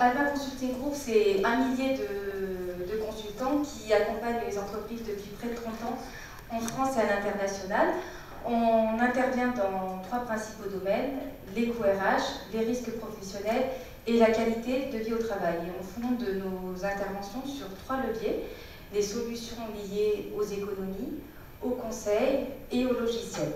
Alma Consulting Group, c'est 1 millier de consultants qui accompagnent les entreprises depuis près de 30 ans en France et à l'international. On intervient dans 3 principaux domaines, l'éco-RH, les risques professionnels et la qualité de vie au travail. Et on fonde nos interventions sur 3 leviers, les solutions liées aux économies, aux conseils et aux logiciels.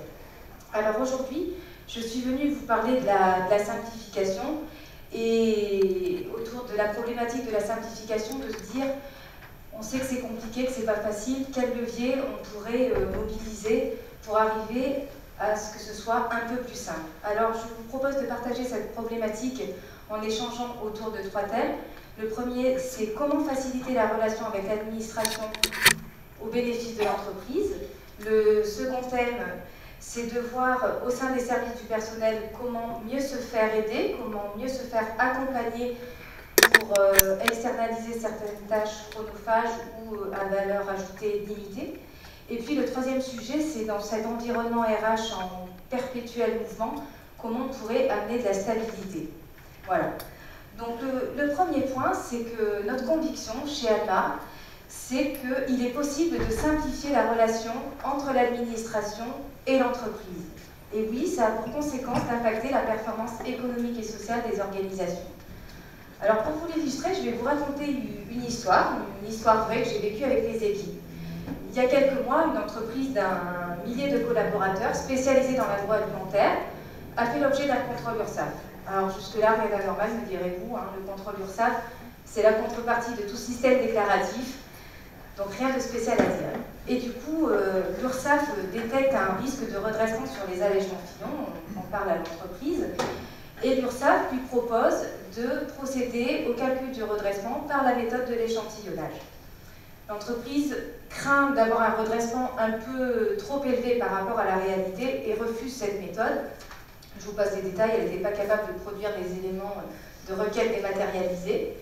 Alors aujourd'hui, je suis venue vous parler de la simplification et autour de la problématique de la simplification, de se dire, on sait que c'est compliqué, que c'est pas facile, quel levier on pourrait mobiliser pour arriver à ce que ce soit un peu plus simple. Alors je vous propose de partager cette problématique en échangeant autour de 3 thèmes. Le premier, c'est comment faciliter la relation avec l'administration au bénéfice de l'entreprise. Le second thème, c'est de voir au sein des services du personnel comment mieux se faire aider, comment mieux se faire accompagner pour externaliser certaines tâches chronophages ou à valeur ajoutée limitée. Et puis le troisième sujet, c'est dans cet environnement RH en perpétuel mouvement, comment on pourrait amener de la stabilité. Voilà. Donc le premier point, c'est que notre conviction chez Alma, c'est qu'il est possible de simplifier la relation entre l'administration et l'entreprise. Et oui, ça a pour conséquence d'impacter la performance économique et sociale des organisations. Alors pour vous l'illustrer, je vais vous raconter une histoire vraie que j'ai vécue avec les équipes. Il y a quelques mois, une entreprise d'un millier de collaborateurs spécialisée dans l'agroalimentaire a fait l'objet d'un contrôle URSSAF. Alors jusque-là, rien d'anormal, me direz-vous, hein, le contrôle URSSAF, c'est la contrepartie de tout système déclaratif, donc rien de spécial à dire. Et du coup, l'URSSAF détecte un risque de redressement sur les allègements Fillon, on parle à l'entreprise, et l'URSSAF lui propose de procéder au calcul du redressement par la méthode de l'échantillonnage. L'entreprise craint d'avoir un redressement un peu trop élevé par rapport à la réalité et refuse cette méthode. Je vous passe les détails, elle n'était pas capable de produire des éléments de requête dématérialisés.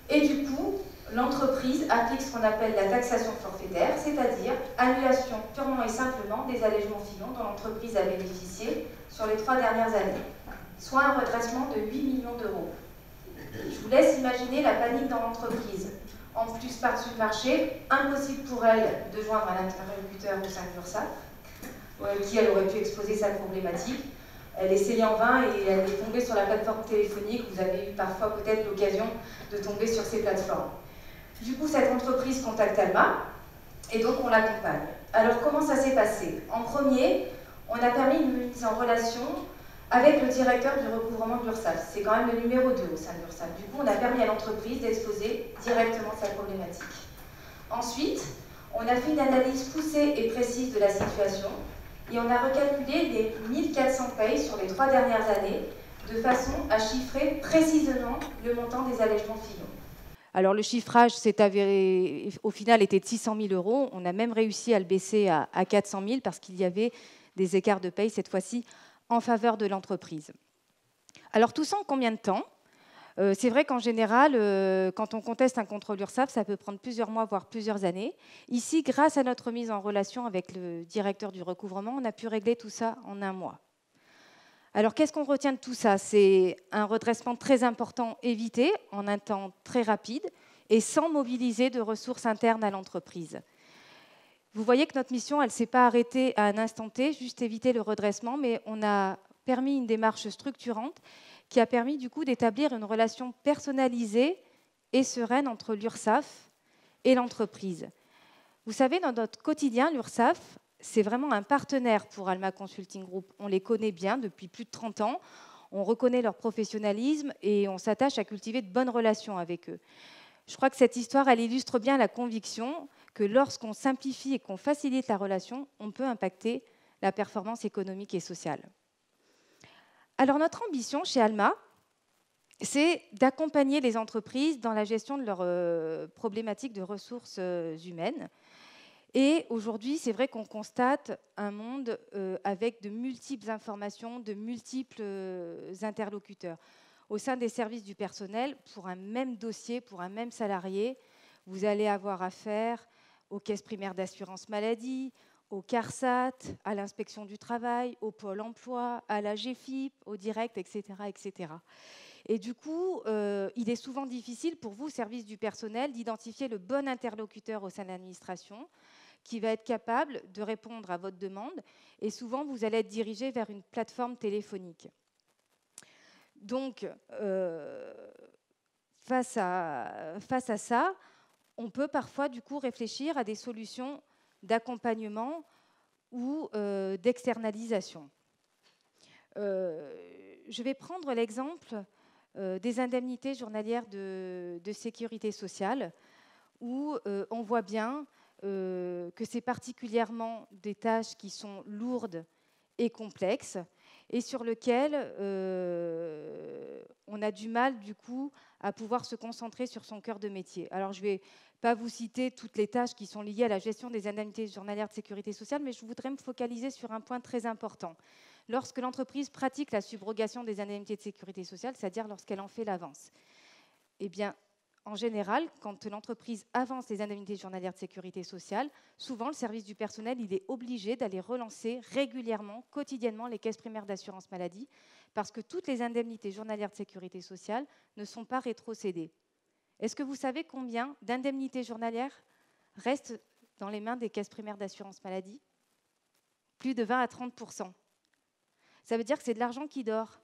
Et du coup, l'entreprise applique ce qu'on appelle la taxation forfaitaire, c'est-à-dire annulation purement et simplement des allègements Fillon dont l'entreprise a bénéficié sur les 3 dernières années, soit un redressement de 8 millions d'euros. Je vous laisse imaginer la panique dans l'entreprise. En plus, par-dessus le marché, impossible pour elle de joindre un interlocuteur au sein de l'URSSAF, qui elle aurait pu exposer sa problématique. Elle essayait en vain et elle est tombée sur la plateforme téléphonique. Vous avez eu parfois peut-être l'occasion de tomber sur ces plateformes. Du coup, cette entreprise contacte Alma et donc on l'accompagne. Alors, comment ça s'est passé? En premier, on a permis une mise en relation avec le directeur du recouvrement de l'URSSAF. C'est quand même le numéro 2 au sein de l'URSSAF. Du coup, on a permis à l'entreprise d'exposer directement sa problématique. Ensuite, on a fait une analyse poussée et précise de la situation et on a recalculé les 1400 payes sur les 3 dernières années de façon à chiffrer précisément le montant des allègements Fillon. Alors le chiffrage s'est avéré, au final, était de 600 000 euros. On a même réussi à le baisser à 400 000 parce qu'il y avait des écarts de paye, cette fois-ci, en faveur de l'entreprise. Alors tout ça en combien de temps? C'est vrai qu'en général, quand on conteste un contrôle URSSAF, ça peut prendre plusieurs mois, voire plusieurs années. Ici, grâce à notre mise en relation avec le directeur du recouvrement, on a pu régler tout ça en 1 mois. Alors qu'est-ce qu'on retient de tout ça? C'est un redressement très important évité en un temps très rapide et sans mobiliser de ressources internes à l'entreprise. Vous voyez que notre mission, elle ne s'est pas arrêtée à un instant T, juste éviter le redressement, mais on a permis une démarche structurante qui a permis du coup d'établir une relation personnalisée et sereine entre l'URSSAF et l'entreprise. Vous savez, dans notre quotidien, l'URSSAF, c'est vraiment un partenaire pour Alma Consulting Group. On les connaît bien depuis plus de 30 ans, on reconnaît leur professionnalisme et on s'attache à cultiver de bonnes relations avec eux. Je crois que cette histoire, elle illustre bien la conviction que lorsqu'on simplifie et qu'on facilite la relation, on peut impacter la performance économique et sociale. Alors notre ambition chez Alma, c'est d'accompagner les entreprises dans la gestion de leurs problématiques de ressources humaines. Et aujourd'hui, c'est vrai qu'on constate un monde avec de multiples informations, de multiples interlocuteurs. Au sein des services du personnel, pour un même dossier, pour un même salarié, vous allez avoir affaire aux caisses primaires d'assurance maladie, au CARSAT, à l'inspection du travail, au Pôle emploi, à la GFIP, au direct, etc., etc. Et du coup, il est souvent difficile pour vous, service du personnel, d'identifier le bon interlocuteur au sein de l'administration qui va être capable de répondre à votre demande. Et souvent, vous allez être dirigé vers une plateforme téléphonique. Donc, face à ça, on peut parfois du coup réfléchir à des solutions d'accompagnement ou d'externalisation. Je vais prendre l'exemple des indemnités journalières de sécurité sociale, où on voit bien que c'est particulièrement des tâches qui sont lourdes et complexes, et sur lesquelles on a du mal, du coup, à pouvoir se concentrer sur son cœur de métier. Alors, je ne vais pas vous citer toutes les tâches qui sont liées à la gestion des indemnités journalières de sécurité sociale, mais je voudrais me focaliser sur un point très important. Lorsque l'entreprise pratique la subrogation des indemnités de sécurité sociale, c'est-à-dire lorsqu'elle en fait l'avance, eh bien, en général, quand l'entreprise avance les indemnités journalières de sécurité sociale, souvent le service du personnel il est obligé d'aller relancer régulièrement, quotidiennement, les caisses primaires d'assurance maladie, parce que toutes les indemnités journalières de sécurité sociale ne sont pas rétrocédées. Est-ce que vous savez combien d'indemnités journalières restent dans les mains des caisses primaires d'assurance maladie? Plus de 20 à 30%. Ça veut dire que c'est de l'argent qui dort.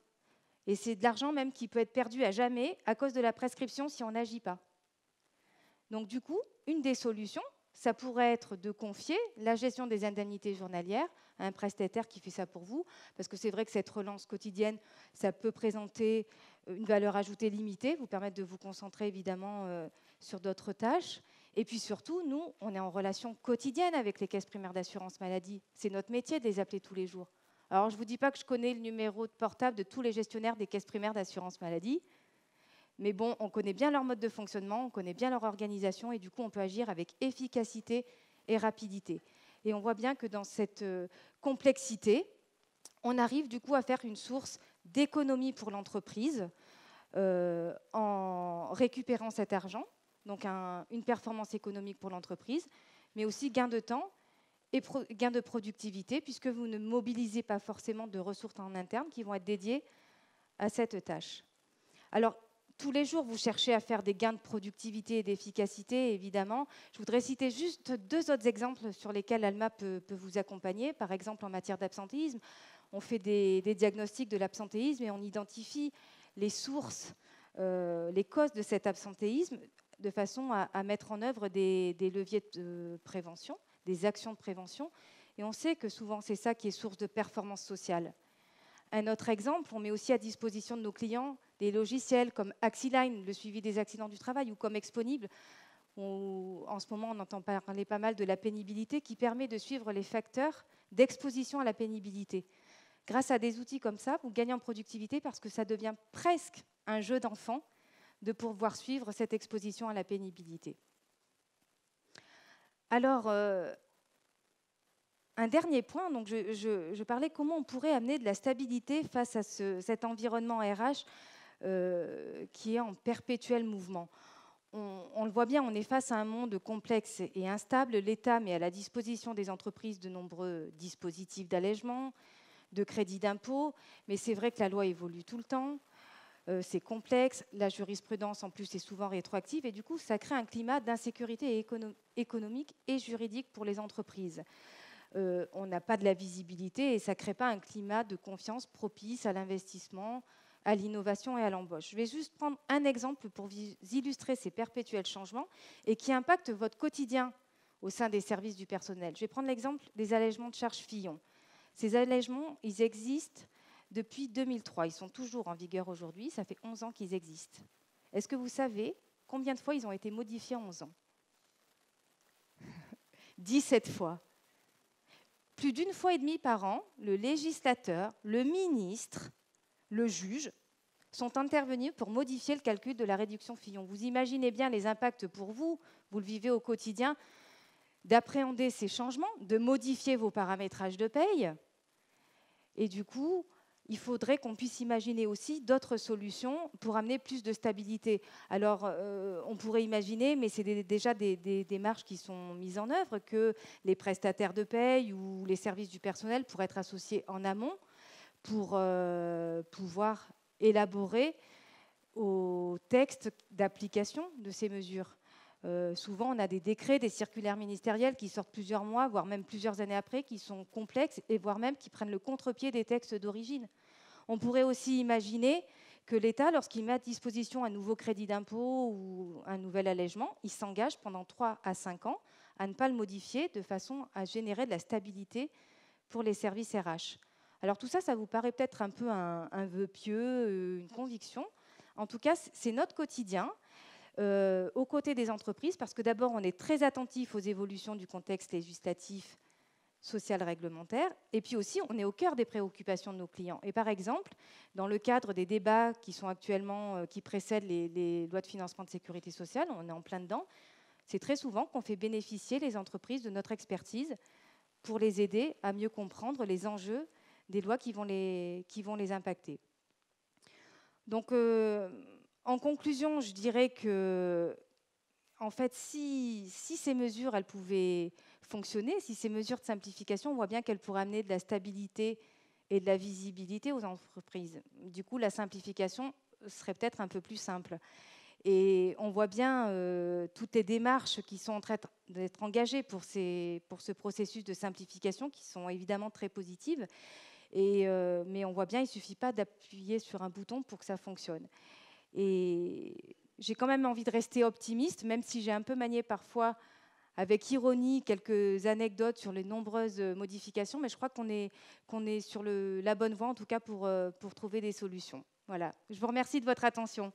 Et c'est de l'argent même qui peut être perdu à jamais à cause de la prescription si on n'agit pas. Donc du coup, une des solutions, ça pourrait être de confier la gestion des indemnités journalières à un prestataire qui fait ça pour vous, parce que c'est vrai que cette relance quotidienne, ça peut présenter une valeur ajoutée limitée, vous permettre de vous concentrer évidemment sur d'autres tâches. Et puis surtout, nous, on est en relation quotidienne avec les caisses primaires d'assurance maladie. C'est notre métier de les appeler tous les jours. Alors, je ne vous dis pas que je connais le numéro de portable de tous les gestionnaires des caisses primaires d'assurance maladie, mais bon, on connaît bien leur mode de fonctionnement, on connaît bien leur organisation, et du coup, on peut agir avec efficacité et rapidité. Et on voit bien que dans cette complexité, on arrive du coup à faire une source d'économie pour l'entreprise en récupérant cet argent, donc une performance économique pour l'entreprise, mais aussi gain de temps et gain de productivité, puisque vous ne mobilisez pas forcément de ressources en interne qui vont être dédiées à cette tâche. Alors, tous les jours, vous cherchez à faire des gains de productivité et d'efficacité, évidemment. Je voudrais citer juste 2 autres exemples sur lesquels Alma peut vous accompagner. Par exemple, en matière d'absentéisme, on fait des diagnostics de l'absentéisme et on identifie les sources, les causes de cet absentéisme, de façon à mettre en œuvre des leviers de prévention, des actions de prévention, et on sait que souvent c'est ça qui est source de performance sociale. Un autre exemple, on met aussi à disposition de nos clients des logiciels comme Axiline, le suivi des accidents du travail, ou comme Exponible. En ce moment, on entend parler pas mal de la pénibilité, qui permet de suivre les facteurs d'exposition à la pénibilité. Grâce à des outils comme ça, vous gagnez en productivité parce que ça devient presque un jeu d'enfant de pouvoir suivre cette exposition à la pénibilité. Alors, un dernier point, donc je parlais comment on pourrait amener de la stabilité face à cet environnement RH qui est en perpétuel mouvement. On le voit bien, on est face à un monde complexe et instable. L'État met à la disposition des entreprises de nombreux dispositifs d'allègement, de crédit d'impôt, mais c'est vrai que la loi évolue tout le temps. C'est complexe, la jurisprudence en plus est souvent rétroactive et du coup ça crée un climat d'insécurité économique et juridique pour les entreprises. On n'a pas de la visibilité et ça ne crée pas un climat de confiance propice à l'investissement, à l'innovation et à l'embauche. Je vais juste prendre un exemple pour vous illustrer ces perpétuels changements et qui impactent votre quotidien au sein des services du personnel. Je vais prendre l'exemple des allègements de charges Fillon. Ces allègements, ils existent depuis 2003. Ils sont toujours en vigueur aujourd'hui. Ça fait 11 ans qu'ils existent. Est-ce que vous savez combien de fois ils ont été modifiés en 11 ans? 17 fois. Plus d'1 fois et demie par an, le législateur, le ministre, le juge sont intervenus pour modifier le calcul de la réduction Fillon. Vous imaginez bien les impacts pour vous, vous le vivez au quotidien, d'appréhender ces changements, de modifier vos paramétrages de paye. Et du coup, il faudrait qu'on puisse imaginer aussi d'autres solutions pour amener plus de stabilité. Alors, on pourrait imaginer, mais c'est déjà des démarches qui sont mises en œuvre, que les prestataires de paye ou les services du personnel pourraient être associés en amont pour pouvoir élaborer au texte d'application de ces mesures. Souvent, on a des décrets, des circulaires ministériels qui sortent plusieurs mois, voire même plusieurs années après, qui sont complexes et voire même qui prennent le contre-pied des textes d'origine. On pourrait aussi imaginer que l'État, lorsqu'il met à disposition un nouveau crédit d'impôt ou un nouvel allègement, il s'engage pendant 3 à 5 ans à ne pas le modifier de façon à générer de la stabilité pour les services RH. Alors tout ça, ça vous paraît peut-être un peu un vœu pieux, une conviction. En tout cas, c'est notre quotidien. Aux côtés des entreprises, parce que d'abord, on est très attentif aux évolutions du contexte législatif, social, réglementaire, et puis aussi, on est au cœur des préoccupations de nos clients. Et par exemple, dans le cadre des débats qui sont actuellement, qui précèdent les lois de financement de sécurité sociale, on est en plein dedans, c'est très souvent qu'on fait bénéficier les entreprises de notre expertise pour les aider à mieux comprendre les enjeux des lois qui vont les impacter. Donc, en conclusion, je dirais que, en fait, si ces mesures, elles pouvaient fonctionner, si ces mesures de simplification, on voit bien qu'elles pourraient amener de la stabilité et de la visibilité aux entreprises. Du coup, la simplification serait peut-être un peu plus simple. Et on voit bien toutes les démarches qui sont en train d'être engagées pour ce processus de simplification, qui sont évidemment très positives. Mais on voit bien qu'il ne suffit pas d'appuyer sur un bouton pour que ça fonctionne. Et j'ai quand même envie de rester optimiste, même si j'ai un peu manié parfois avec ironie quelques anecdotes sur les nombreuses modifications, mais je crois qu'on est sur la bonne voie, en tout cas pour trouver des solutions. Voilà. Je vous remercie de votre attention.